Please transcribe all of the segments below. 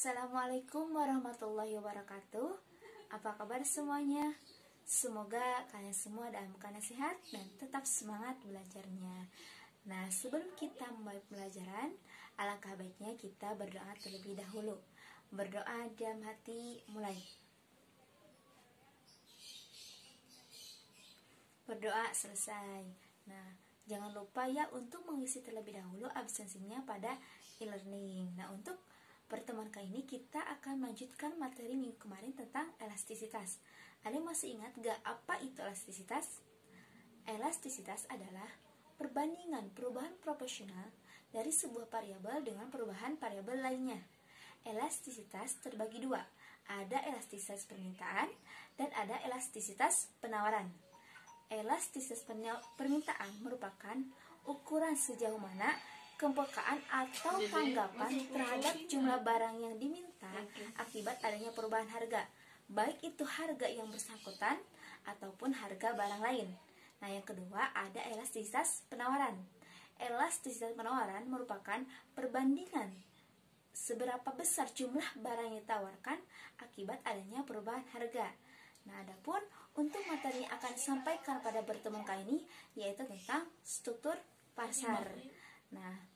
Assalamualaikum warahmatullahi wabarakatuh. Apa kabar semuanya? Semoga kalian semua dalam keadaan sehat dan tetap semangat belajarnya. Nah, sebelum kita memulai pelajaran, alangkah baiknya kita berdoa terlebih dahulu. Berdoa dalam hati, mulai. Berdoa selesai. Nah, jangan lupa ya untuk mengisi terlebih dahulu absensinya pada e-learning. Nah, untuk pertemuan kali ini kita akan melanjutkan materi minggu kemarin tentang elastisitas. Ada yang masih ingat gak apa itu elastisitas? Elastisitas adalah perbandingan perubahan proporsional dari sebuah variabel dengan perubahan variabel lainnya. Elastisitas terbagi dua, ada elastisitas permintaan dan ada elastisitas penawaran. Elastisitas permintaan merupakan ukuran sejauh mana kepekaan atau tanggapan terhadap jumlah barang yang diminta akibat adanya perubahan harga, baik itu harga yang bersangkutan ataupun harga barang lain. Nah, yang kedua ada elastisitas penawaran. Elastisitas penawaran merupakan perbandingan seberapa besar jumlah barang yang ditawarkan akibat adanya perubahan harga. Nah, adapun untuk materi yang akan disampaikan pada pertemuan kali ini yaitu tentang struktur pasar. Nah,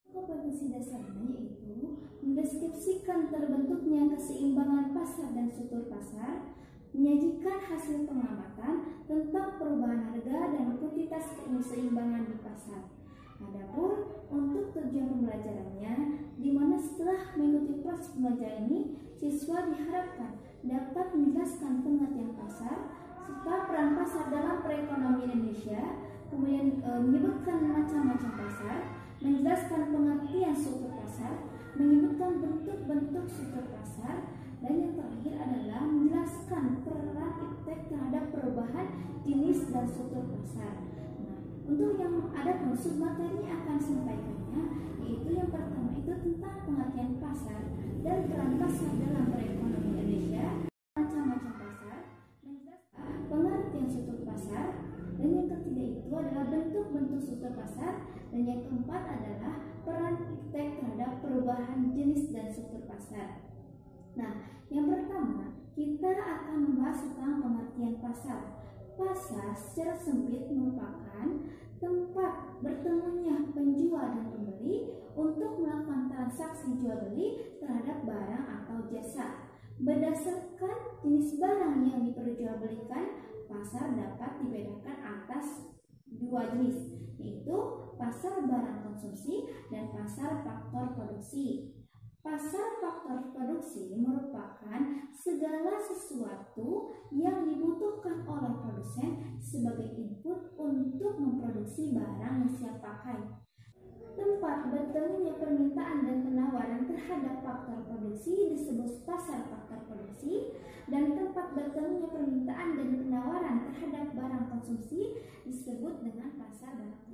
kompetensi dasarnya yaitu mendeskripsikan terbentuknya keseimbangan pasar dan struktur pasar, menyajikan hasil pengamatan tentang perubahan harga dan kuantitas keseimbangan di pasar. Adapun untuk tujuan pembelajarannya, di mana setelah mengikuti proses pembelajaran ini, siswa diharapkan dapat menjelaskan pengertian pasar serta peran pasar dalam perekonomian Indonesia, kemudian menyebutkan macam-macam pasar, menjelaskan pengertian struktur pasar, menyebutkan bentuk-bentuk struktur pasar, dan yang terakhir adalah menjelaskan peran iptek terhadap perubahan jenis dan struktur pasar. Nah, untuk yang ada maksud materi akan sampaikannya, yaitu yang pertama itu tentang pengertian pasar dan peran pasar dalam perekonomian Indonesia, macam-macam pasar, menjelaskan pengertian struktur pasar, dan yang ketiga itu adalah bentuk-bentuk struktur pasar, dan yang keempat adalah peran iptek terhadap perubahan jenis dan struktur pasar. Nah, yang pertama kita akan membahas tentang pengertian pasar. Pasar secara sempit merupakan tempat bertemunya penjual dan pembeli untuk melakukan transaksi jual beli terhadap barang atau jasa. Berdasarkan jenis barang yang diperjualbelikan, pasar dapat dibedakan atas dua jenis, yaitu pasar barang konsumsi dan pasar faktor produksi. Pasar faktor produksi merupakan segala sesuatu yang dibutuhkan oleh produsen sebagai input untuk memproduksi barang yang siap pakai. Tempat bertemunya permintaan dan penawaran terhadap faktor produksi disebut pasar faktor produksi, dan tempat bertemunya permintaan dan penawaran terhadap barang konsumsi disebut dengan pasar barang konsumsi.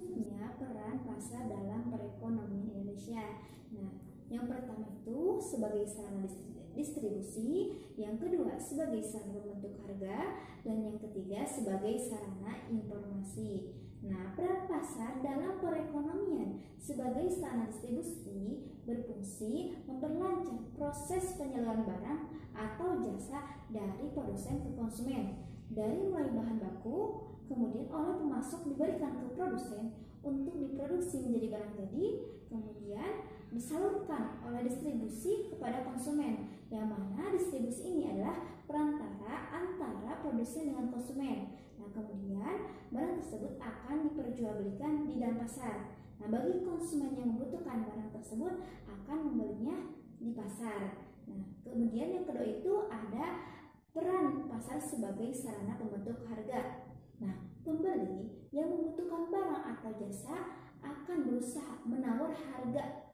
Peran pasar dalam perekonomian Indonesia. Nah, yang pertama itu sebagai sarana distribusi, yang kedua sebagai sarana pembentuk harga, dan yang ketiga sebagai sarana informasi. Nah, peran pasar dalam perekonomian sebagai sarana distribusi berfungsi memperlancar proses penyaluran barang atau jasa dari produsen ke konsumen, dari mulai bahan baku, kemudian oleh pemasok diberikan ke produsen untuk diproduksi menjadi barang jadi, kemudian disalurkan oleh distribusi kepada konsumen, yang mana distribusi ini adalah perantara antara produsen dengan konsumen. Nah, kemudian barang tersebut akan diperjualbelikan di dalam pasar. Nah, bagi konsumen yang membutuhkan barang tersebut akan membelinya di pasar. Nah, kemudian yang kedua itu ada peran pasar sebagai sarana pembentuk harga. Nah, pembeli yang membutuhkan barang atau jasa akan berusaha menawar harga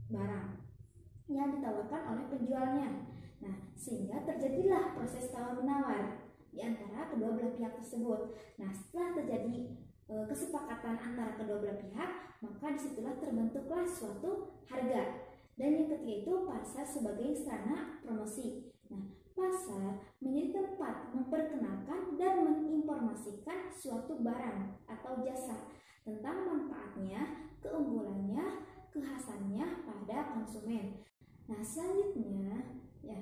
barang yang ditawarkan oleh penjualnya. Nah, sehingga terjadilah proses tawar-menawar di antara kedua belah pihak tersebut. Nah, setelah terjadi kesepakatan antara kedua belah pihak, maka disitulah terbentuklah suatu harga. Dan yang ketiga itu pasar sebagai sarana promosi. Nah, pasar menjadi tempat memperkenalkan dan menginformasikan suatu barang atau jasa tentang manfaatnya, keunggulannya, kekhasannya pada konsumen. Nah, selanjutnya ya,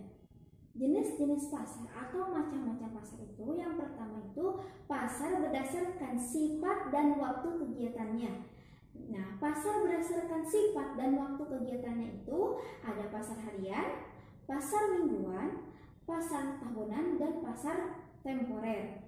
jenis-jenis pasar atau macam-macam pasar itu, yang pertama itu pasar berdasarkan sifat dan waktu kegiatannya. Nah, pasar berdasarkan sifat dan waktu kegiatannya itu ada pasar harian, pasar mingguan, pasar tahunan, dan pasar temporer.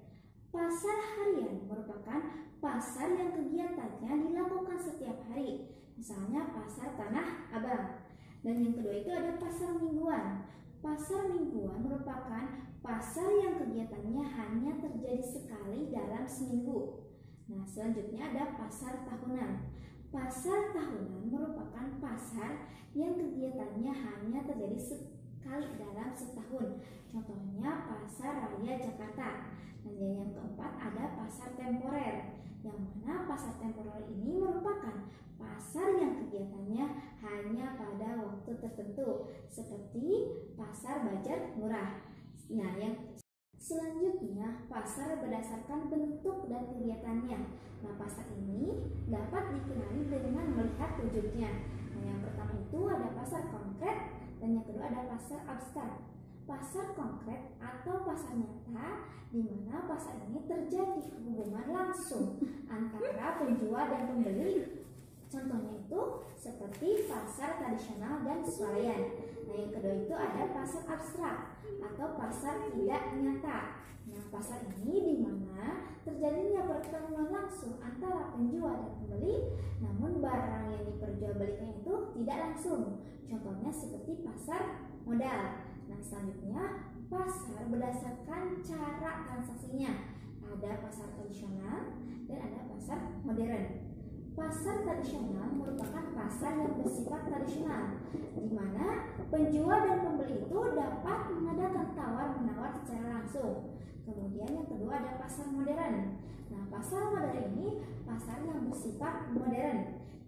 Pasar harian merupakan pasar yang kegiatannya dilakukan setiap hari, misalnya pasar Tanah Abang. Dan yang kedua itu ada pasar mingguan. Pasar mingguan merupakan pasar yang kegiatannya hanya terjadi sekali dalam seminggu. Nah, selanjutnya ada pasar tahunan. Pasar tahunan merupakan pasar yang kegiatannya hanya terjadi sekali dalam setahun. Contohnya pasar raya Jakarta. Dan yang keempat ada pasar temporer, yang mana pasar temporer ini merupakan pasar yang kegiatannya hanya pada waktu tertentu, seperti pasar Bajar Murah. Nah, yang selanjutnya pasar berdasarkan bentuk dan kegiatannya. Nah, pasar ini dapat dikenali dengan melihat wujudnya. Nah, yang pertama itu ada pasar konkret, dan yang kedua ada pasar abstrak. Pasar konkret atau pasar nyata, di mana pasar ini terjadi hubungan langsung antara penjual dan pembeli. Contohnya itu seperti pasar tradisional dan swalayan. Nah, yang kedua itu ada pasar abstrak atau pasar tidak nyata. Nah, pasar ini di mana terjadinya pertemuan langsung antara penjual dan pembeli, namun barang yang diperjualbelikan itu tidak langsung. Contohnya seperti pasar modal. Nah, selanjutnya pasar berdasarkan cara transaksinya. Ada pasar tradisional dan ada pasar modern. Pasar tradisional merupakan pasar yang bersifat tradisional, di mana penjual dan pembeli itu dapat mengadakan tawar-menawar secara langsung. Kemudian yang kedua ada pasar modern. Nah, pasar modern ini pasar yang bersifat modern,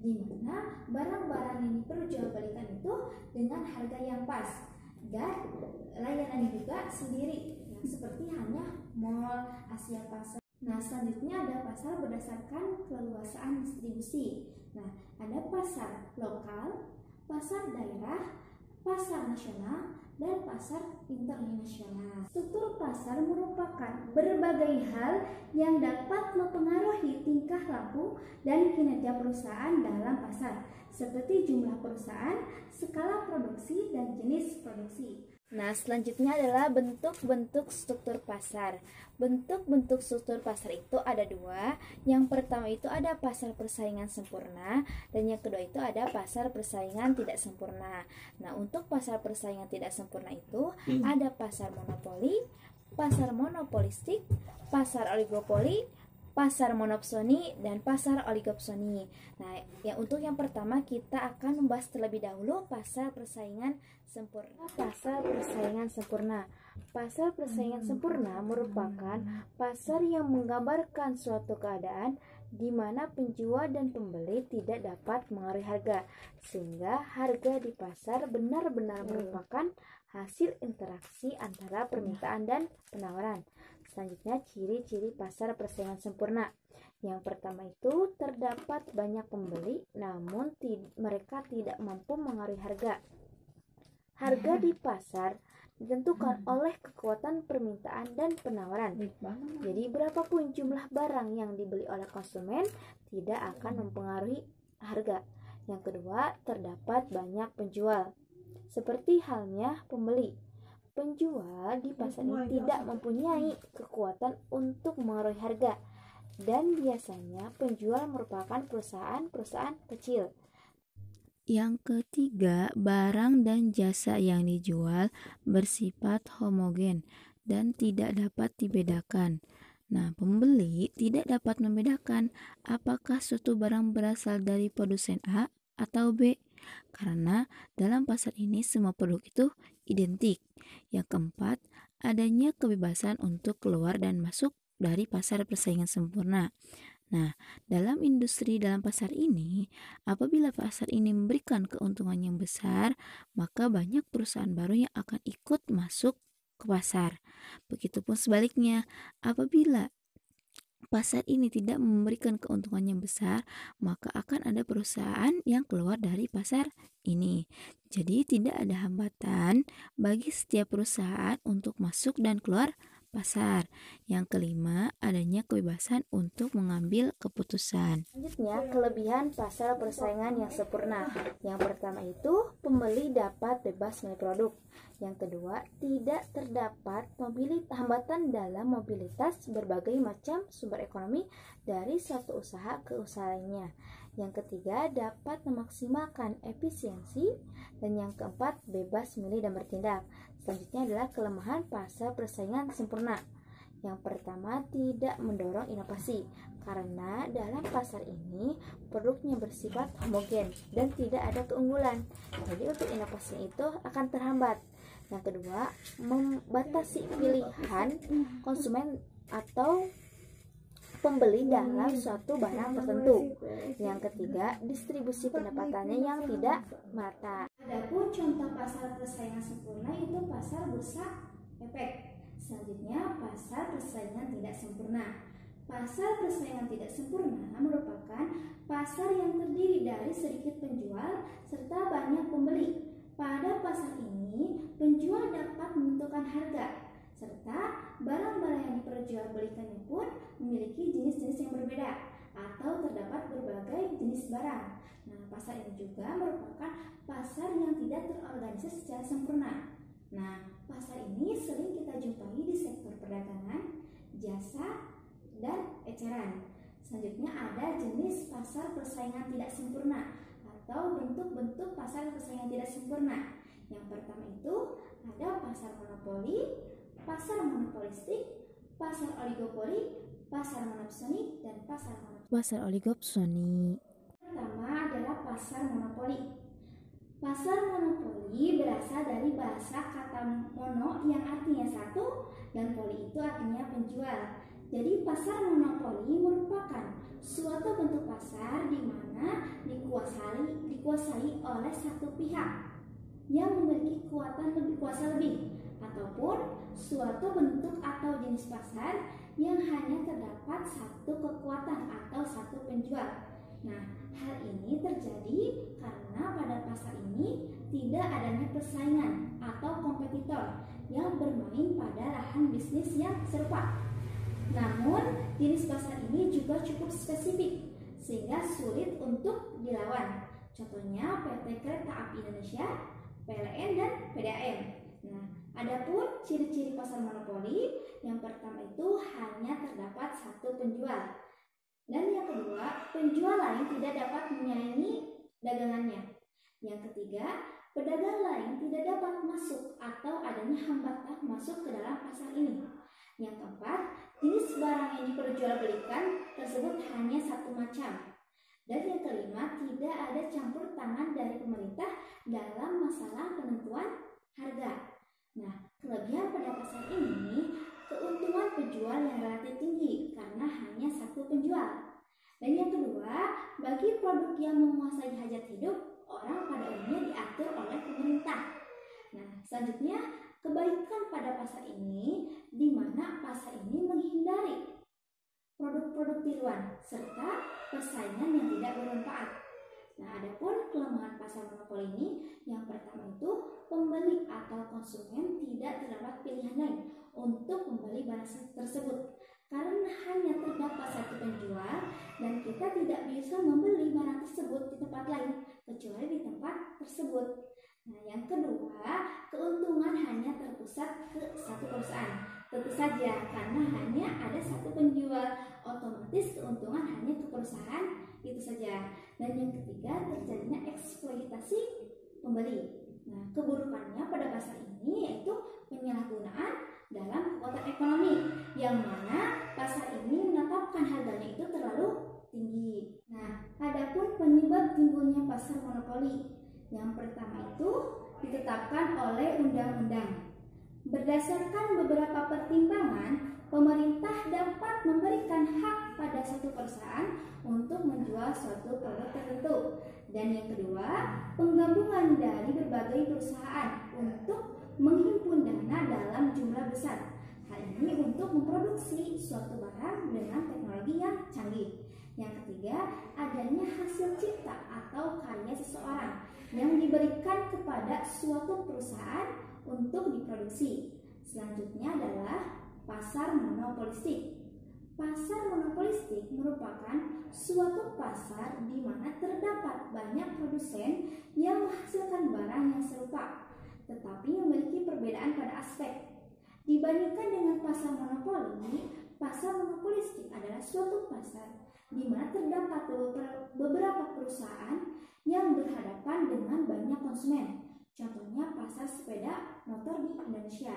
di mana barang-barang yang diperjualbelikan itu dengan harga yang pas dan layanan juga sendiri, yang seperti hanya mall, Asia Pasar. Nah, selanjutnya ada pasar berdasarkan keleluasaan distribusi. Nah, ada pasar lokal, pasar daerah, pasar nasional, dan pasar internasional. Struktur pasar merupakan berbagai hal yang dapat mempengaruhi tingkah laku dan kinerja perusahaan dalam pasar, seperti jumlah perusahaan, skala produksi, dan jenis produksi. Nah, selanjutnya adalah bentuk-bentuk struktur pasar. Bentuk-bentuk struktur pasar itu ada dua. Yang pertama itu ada pasar persaingan sempurna, dan yang kedua itu ada pasar persaingan tidak sempurna. Nah, untuk pasar persaingan tidak sempurna itu ada pasar monopoli, pasar monopolistik, pasar oligopoli, pasar monopsoni, dan pasar oligopsoni. Nah, untuk yang pertama kita akan membahas terlebih dahulu pasar persaingan sempurna. Pasar persaingan sempurna. Pasar persaingan sempurna merupakan pasar yang menggambarkan suatu keadaan di mana penjual dan pembeli tidak dapat mengaruhi harga, sehingga harga di pasar benar-benar merupakan hasil interaksi antara permintaan dan penawaran. Selanjutnya, ciri-ciri pasar persaingan sempurna. Yang pertama itu terdapat banyak pembeli, namun mereka tidak mampu mengaruhi harga. Harga di pasar ditentukan oleh kekuatan permintaan dan penawaran. Jadi berapapun jumlah barang yang dibeli oleh konsumen tidak akan mempengaruhi harga. Yang kedua, terdapat banyak penjual. Seperti halnya pembeli. Penjual di pasar ini tidak mempunyai kekuatan untuk mengaruhi harga, dan biasanya penjual merupakan perusahaan-perusahaan kecil. Yang ketiga, barang dan jasa yang dijual bersifat homogen dan tidak dapat dibedakan. Nah, pembeli tidak dapat membedakan apakah suatu barang berasal dari produsen A atau B, karena dalam pasar ini semua produk itu identik. Yang keempat, adanya kebebasan untuk keluar dan masuk dari pasar persaingan sempurna. Nah, dalam pasar ini, apabila pasar ini memberikan keuntungan yang besar, maka banyak perusahaan baru yang akan ikut masuk ke pasar. Begitupun sebaliknya, apabila pasar ini tidak memberikan keuntungan yang besar, maka akan ada perusahaan yang keluar dari pasar ini. Jadi tidak ada hambatan bagi setiap perusahaan untuk masuk dan keluar pasar. Yang kelima, adanya kebebasan untuk mengambil keputusan. Selanjutnya, kelebihan pasar persaingan yang sempurna. Yang pertama itu, pembeli dapat bebas memilih produk. Yang kedua, tidak terdapat hambatan dalam mobilitas berbagai macam sumber ekonomi dari suatu usaha ke usaha lainnya. Yang ketiga, dapat memaksimalkan efisiensi. Dan yang keempat, bebas memilih dan bertindak. Selanjutnya adalah kelemahan pasar persaingan sempurna. Yang pertama, tidak mendorong inovasi karena dalam pasar ini produknya bersifat homogen dan tidak ada keunggulan. Jadi untuk inovasi itu akan terhambat. Yang kedua, membatasi pilihan konsumen atau pembeli dalam suatu barang tertentu. Yang ketiga, distribusi pendapatannya yang tidak merata. Adapun contoh pasar persaingan sempurna itu pasar bursa efek. Selanjutnya, pasar persaingan tidak sempurna. Pasar persaingan tidak sempurna merupakan pasar yang terdiri dari sedikit penjual serta banyak pembeli. Pada pasar ini, penjual dapat menentukan harga, serta barang-barang yang diperjualbelikannya pun memiliki jenis-jenis yang berbeda atau terdapat berbagai jenis barang. Nah, pasar ini juga merupakan pasar yang tidak terorganisir secara sempurna. Nah, pasar ini sering kita jumpai di sektor perdagangan, jasa, dan eceran. Selanjutnya ada jenis pasar persaingan tidak sempurna atau bentuk-bentuk pasar persaingan tidak sempurna. Yang pertama itu ada pasar monopoli, pasar monopolistik, pasar oligopoli, pasar monopsoni, dan pasar oligopsoni. Pertama adalah pasar monopoli. Pasar monopoli berasal dari bahasa kata mono yang artinya satu dan poli itu artinya penjual. Jadi pasar monopoli merupakan suatu bentuk pasar di mana dikuasai oleh satu pihak yang memiliki kuasa lebih ataupun suatu bentuk atau jenis pasar yang hanya terdapat satu kekuatan atau satu penjual. Nah, hal ini terjadi karena pada pasar ini tidak adanya persaingan atau kompetitor yang bermain pada lahan bisnis yang serupa. Namun, jenis pasar ini juga cukup spesifik sehingga sulit untuk dilawan. Contohnya PT Kereta Api Indonesia, PLN, dan PDAM. Nah, adapun ciri-ciri pasar monopoli, yang pertama itu hanya terdapat satu penjual. Dan yang kedua, penjual lain tidak dapat menyaingi dagangannya. Yang ketiga, pedagang lain tidak dapat masuk atau adanya hambatan masuk ke dalam pasar ini. Yang keempat, jenis barang yang diperjualbelikan tersebut hanya satu macam. Dan yang kelima, tidak ada campur tangan dari pemerintah dalam masalah penentuan harga. Nah, kelebihan pada pasar ini, keuntungan penjual yang relatif tinggi karena hanya satu penjual. Dan yang kedua, bagi produk yang menguasai hajat hidup, orang pada umumnya diatur oleh pemerintah. Nah, selanjutnya, kebaikan pada pasar ini, di mana pasar ini menghindari produk-produk tiruan serta persaingan yang tidak bermanfaat. Nah, adapun kelemahan pasar monopoli ini, yang pertama itu pembeli atau konsumen tidak terdapat pilihan lain untuk membeli barang tersebut karena hanya terdapat satu penjual dan kita tidak bisa membeli barang tersebut di tempat lain kecuali di tempat tersebut. Nah, yang kedua, keuntungan hanya terpusat ke satu perusahaan. Tentu saja karena hanya ada satu penjual, otomatis keuntungan hanya ke perusahaan itu saja. Dan yang ketiga, terjadinya eksploitasi pembeli. Nah, keburukannya pada pasar ini yaitu penyalahgunaan dalam kekuatan ekonomi, yang mana pasar ini menetapkan harganya itu terlalu tinggi. Nah, adapun penyebab timbulnya pasar monopoli, yang pertama itu ditetapkan oleh undang-undang. Berdasarkan beberapa pertimbangan, pemerintah dapat memberikan hak pada suatu perusahaan untuk menjual suatu produk tertentu. Dan yang kedua, penggabungan dari berbagai perusahaan untuk menghimpun dana dalam jumlah besar. Hal ini untuk memproduksi suatu barang dengan teknologi yang canggih. Yang ketiga, adanya hasil cipta atau karya seseorang yang diberikan kepada suatu perusahaan untuk diproduksi. Selanjutnya adalah pasar monopolistik. Pasar monopolistik merupakan suatu pasar di mana terdapat banyak produsen yang menghasilkan barang yang serupa, tetapi memiliki perbedaan pada aspek. Dibandingkan dengan pasar monopoli, pasar monopolistik adalah suatu pasar di mana terdapat beberapa perusahaan yang berhadapan dengan banyak konsumen. Contohnya pasar sepeda motor di Indonesia.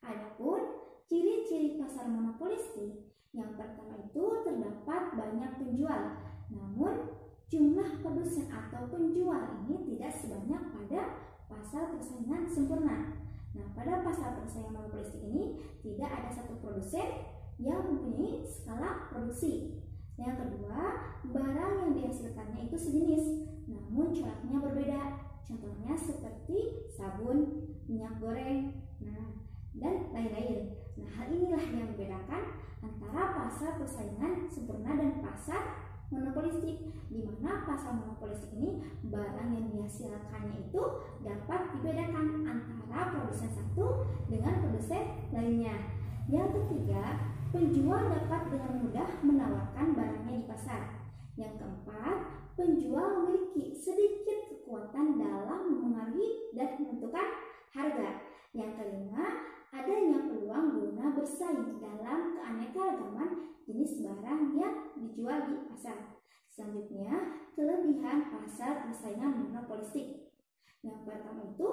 Adapun ciri-ciri pasar monopolistik, yang pertama itu terdapat banyak penjual, namun jumlah produsen atau penjual ini tidak sebanyak pada pasar persaingan sempurna. Nah, pada pasar persaingan monopolistik ini tidak ada satu produsen yang mempunyai skala produksi. Yang kedua, barang yang dihasilkannya itu sejenis, namun coraknya berbeda. Contohnya seperti sabun, minyak goreng, dan lain-lain. Nah, hal inilah yang membedakan antara pasar persaingan sempurna dan pasar monopolistik, di mana pasar monopolistik ini barang yang dihasilkannya itu dapat dibedakan antara produsen satu dengan produsen lainnya. Yang ketiga, penjual dapat dengan mudah menawarkan barangnya di pasar. Yang keempat, penjual memiliki sedikit kekuatan dalam memengaruhi dan menentukan harga. Yang kelima, adanya peluang guna bersaing dalam keanekaragaman jenis barang yang dijual di pasar. Selanjutnya, kelebihan pasar persaingan monopolistik. Yang pertama itu,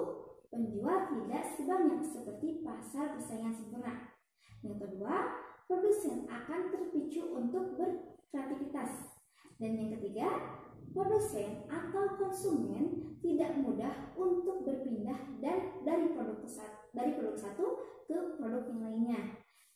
penjual tidak sebanyak seperti pasar persaingan sempurna. Yang kedua, produsen akan terpicu untuk berkreativitas. Dan yang ketiga, produsen atau konsumen tidak mudah untuk berpindah dari produk satu ke produk yang lainnya.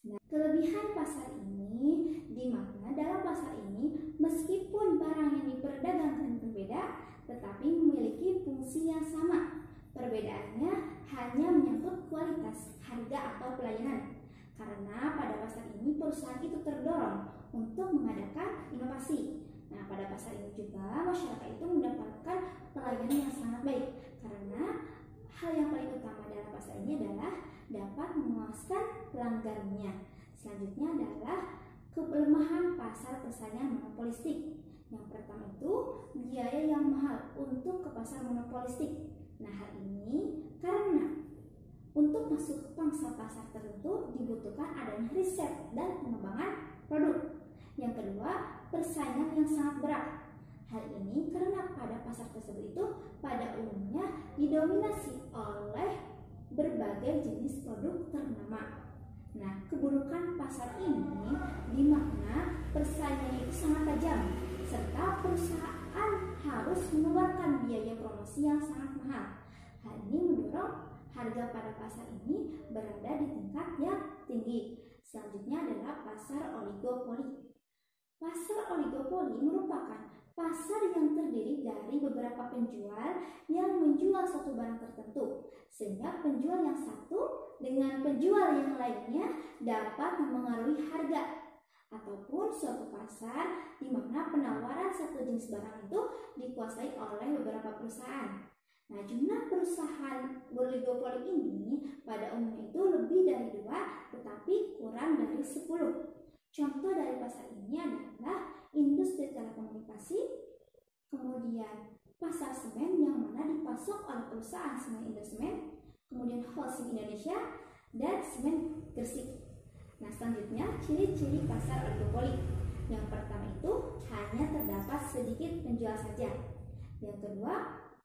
Nah, kelebihan pasar ini di mana dalam pasar ini meskipun barang yang diperdagangkan berbeda, tetapi memiliki fungsi yang sama. Perbedaannya hanya menyangkut kualitas, harga atau pelayanan. Karena pada pasar ini perusahaan itu terdorong untuk mengadakan inovasi. Nah, pada pasar ini juga masyarakat itu mendapatkan pelayanan yang sangat baik. Karena hal yang paling utama dalam pasar ini adalah dapat memuaskan pelanggannya. Selanjutnya adalah kelemahan pasar persaingan monopolistik. Yang pertama itu biaya yang mahal untuk ke pasar monopolistik. Nah, hal ini karena untuk masuk ke pangsa pasar tertentu dibutuhkan adanya riset dan pengembangan produk. Yang kedua, persaingan yang sangat berat. Hal ini karena pada pasar tersebut itu pada umumnya didominasi oleh berbagai jenis produk ternama. Nah, keburukan pasar ini di mana persaingan itu sangat tajam serta perusahaan harus mengeluarkan biaya promosi yang sangat mahal. Hal ini mendorong harga pada pasar ini berada di tingkat yang tinggi. Selanjutnya adalah pasar oligopoli. Pasar oligopoli merupakan pasar yang terdiri dari beberapa penjual yang menjual suatu barang tertentu, sehingga penjual yang satu dengan penjual yang lainnya dapat mempengaruhi harga. Ataupun suatu pasar di mana penawaran satu jenis barang itu dikuasai oleh beberapa perusahaan. Nah, jumlah perusahaan oligopoli ini pada umumnya itu lebih dari 2, tetapi kurang dari 10. Contoh dari pasar ini adalah industri telekomunikasi, kemudian pasar semen yang mana dipasok oleh perusahaan Semen Indosemen, kemudian Holcim Indonesia, dan Semen Gresik. Nah, selanjutnya ciri-ciri pasar oligopoli. Yang pertama itu hanya terdapat sedikit penjual saja. Yang kedua,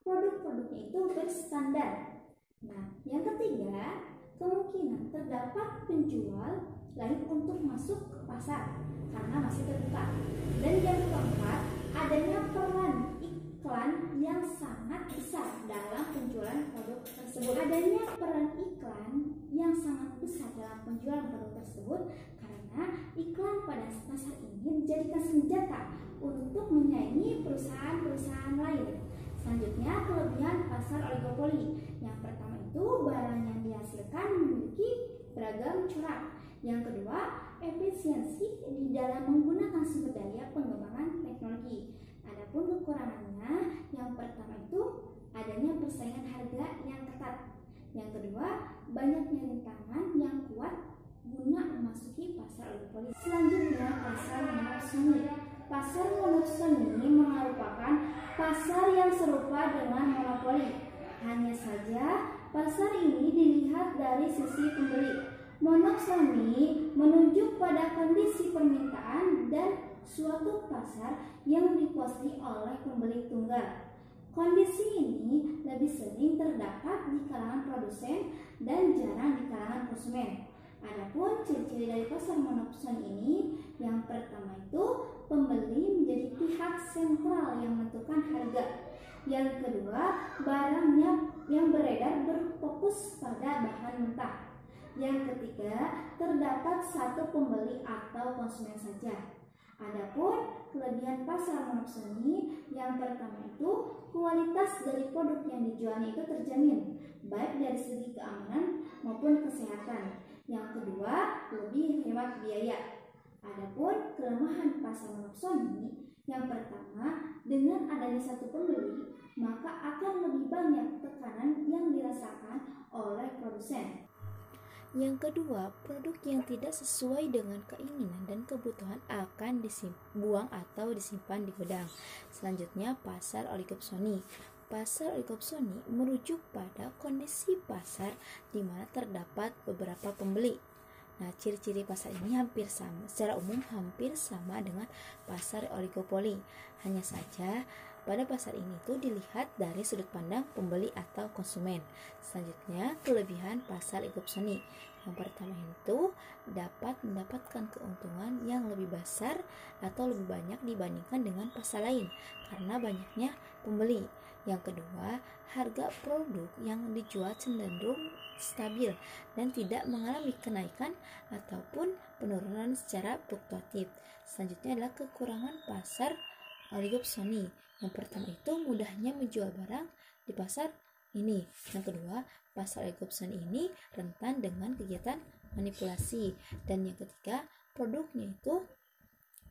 produk-produknya itu berstandar. Nah, yang ketiga, kemungkinan terdapat penjual lain untuk masuk ke pasar karena masih terbuka. Dan yang keempat, adanya peran iklan yang sangat besar dalam penjualan produk tersebut. Adanya peran iklan yang sangat besar dalam penjualan produk tersebut karena iklan pada pasar ini dijadikan senjata untuk menyaingi perusahaan-perusahaan lain. Selanjutnya, kelebihan pasar oligopoli. Yang pertama itu barang yang dihasilkan memiliki beragam corak. Yang kedua, efisiensi di dalam menggunakan sumber daya pengembangan teknologi. Adapun kekurangannya, yang pertama itu adanya persaingan harga yang ketat. Yang kedua, banyaknya rintangan yang kuat guna memasuki pasar oligopoli. Selanjutnya, pasar monopsoni. Pasar monopsoni merupakan pasar yang serupa dengan monopoli. Hanya saja, pasar ini dilihat dari sisi pembeli. Monopsoni menunjuk pada kondisi permintaan dan suatu pasar yang dikuasai oleh pembeli tunggal. Kondisi ini lebih sering terdapat di kalangan produsen dan jarang di kalangan konsumen. Adapun ciri-ciri dari pasar monopsoni ini, yang pertama itu pembeli menjadi pihak sentral yang menentukan harga. Yang kedua, barangnya yang beredar berfokus pada bahan mentah. Yang ketiga, terdapat satu pembeli atau konsumen saja. Adapun kelebihan pasar monopsoni, yang pertama itu kualitas dari produk yang dijualnya itu terjamin, baik dari segi keamanan maupun kesehatan. Yang kedua, lebih hemat biaya. Adapun kelemahan pasar monopsoni, yang pertama, dengan adanya satu pembeli, maka akan lebih banyak tekanan yang dirasakan oleh produsen. Yang kedua, produk yang tidak sesuai dengan keinginan dan kebutuhan akan dibuang atau disimpan di gudang. Selanjutnya, pasar oligopsoni. Pasar oligopsoni merujuk pada kondisi pasar di mana terdapat beberapa pembeli. Nah, ciri-ciri pasar ini hampir sama, secara umum hampir sama dengan pasar oligopoli. Hanya saja pada pasar ini tuh dilihat dari sudut pandang pembeli atau konsumen. Selanjutnya, kelebihan pasar oligopsoni. Yang pertama itu dapat mendapatkan keuntungan yang lebih besar atau lebih banyak dibandingkan dengan pasar lain karena banyaknya pembeli. Yang kedua, harga produk yang dijual cenderung stabil dan tidak mengalami kenaikan ataupun penurunan secara fluktuatif. Selanjutnya adalah kekurangan pasar oligopsoni. Yang pertama itu mudahnya menjual barang di pasar ini. Yang kedua, pasar oligopsoni ini rentan dengan kegiatan manipulasi. Dan yang ketiga, produknya itu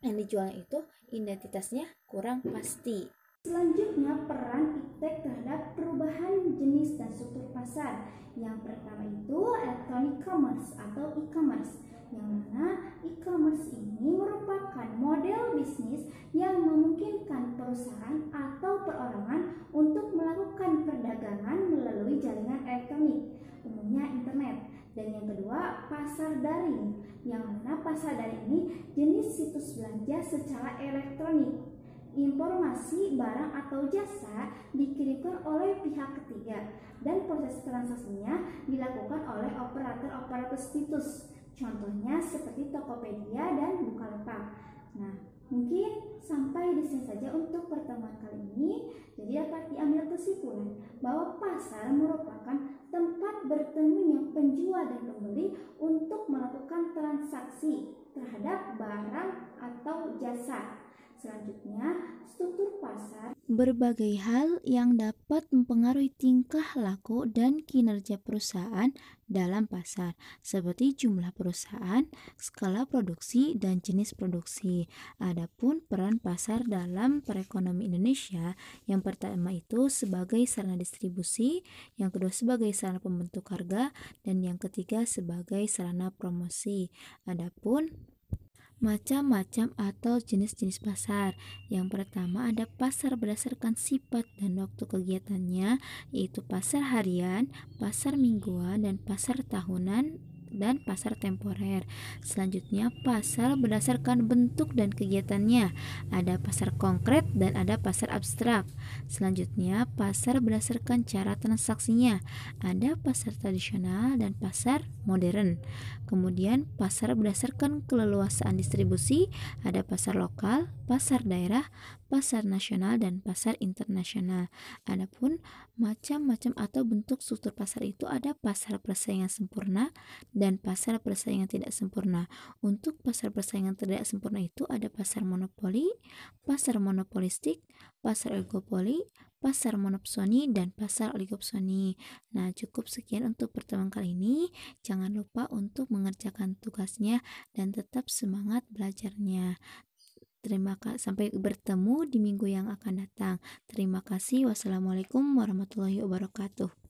yang dijualnya itu identitasnya kurang pasti. Selanjutnya, peran iptek terhadap perubahan jenis dan struktur pasar. Yang pertama itu electronic commerce atau e-commerce, yang mana e-commerce ini merupakan model bisnis yang memungkinkan perusahaan atau perorangan untuk melakukan perdagangan melalui jaringan elektronik, umumnya internet. Dan yang kedua, pasar daring, yang mana pasar daring ini jenis situs belanja secara elektronik. Informasi barang atau jasa dikirimkan oleh pihak ketiga dan proses transaksinya dilakukan oleh operator-operator situs. Contohnya seperti Tokopedia dan Bukalapak. Nah, mungkin sampai di sini saja untuk pertemuan kali ini. Jadi dapat diambil kesimpulan bahwa pasar merupakan tempat bertemunya penjual dan pembeli untuk melakukan transaksi terhadap barang atau jasa. Selanjutnya, struktur pasar. Berbagai hal yang dapat mempengaruhi tingkah laku dan kinerja perusahaan dalam pasar, seperti jumlah perusahaan, skala produksi, dan jenis produksi. Adapun peran pasar dalam perekonomian Indonesia, yang pertama itu sebagai sarana distribusi, yang kedua sebagai sarana pembentuk harga, dan yang ketiga sebagai sarana promosi. Adapun macam-macam atau jenis-jenis pasar. Yang pertama ada pasar berdasarkan sifat dan waktu kegiatannya, yaitu pasar harian, pasar mingguan, dan pasar tahunan dan pasar temporer. Selanjutnya pasar berdasarkan bentuk dan kegiatannya, ada pasar konkret dan ada pasar abstrak. Selanjutnya pasar berdasarkan cara transaksinya, ada pasar tradisional dan pasar modern. Kemudian pasar berdasarkan keleluasaan distribusi, ada pasar lokal, pasar daerah, pasar nasional, dan pasar internasional. Adapun macam-macam atau bentuk struktur pasar itu ada pasar persaingan sempurna dan pasar persaingan tidak sempurna. Untuk pasar persaingan tidak sempurna itu ada pasar monopoli, pasar monopolistik, pasar oligopoli, pasar monopsoni, dan pasar oligopsoni. Nah, cukup sekian untuk pertemuan kali ini. Jangan lupa untuk mengerjakan tugasnya dan tetap semangat belajarnya. Sampai bertemu di minggu yang akan datang. Terima kasih. Wassalamualaikum warahmatullahi wabarakatuh.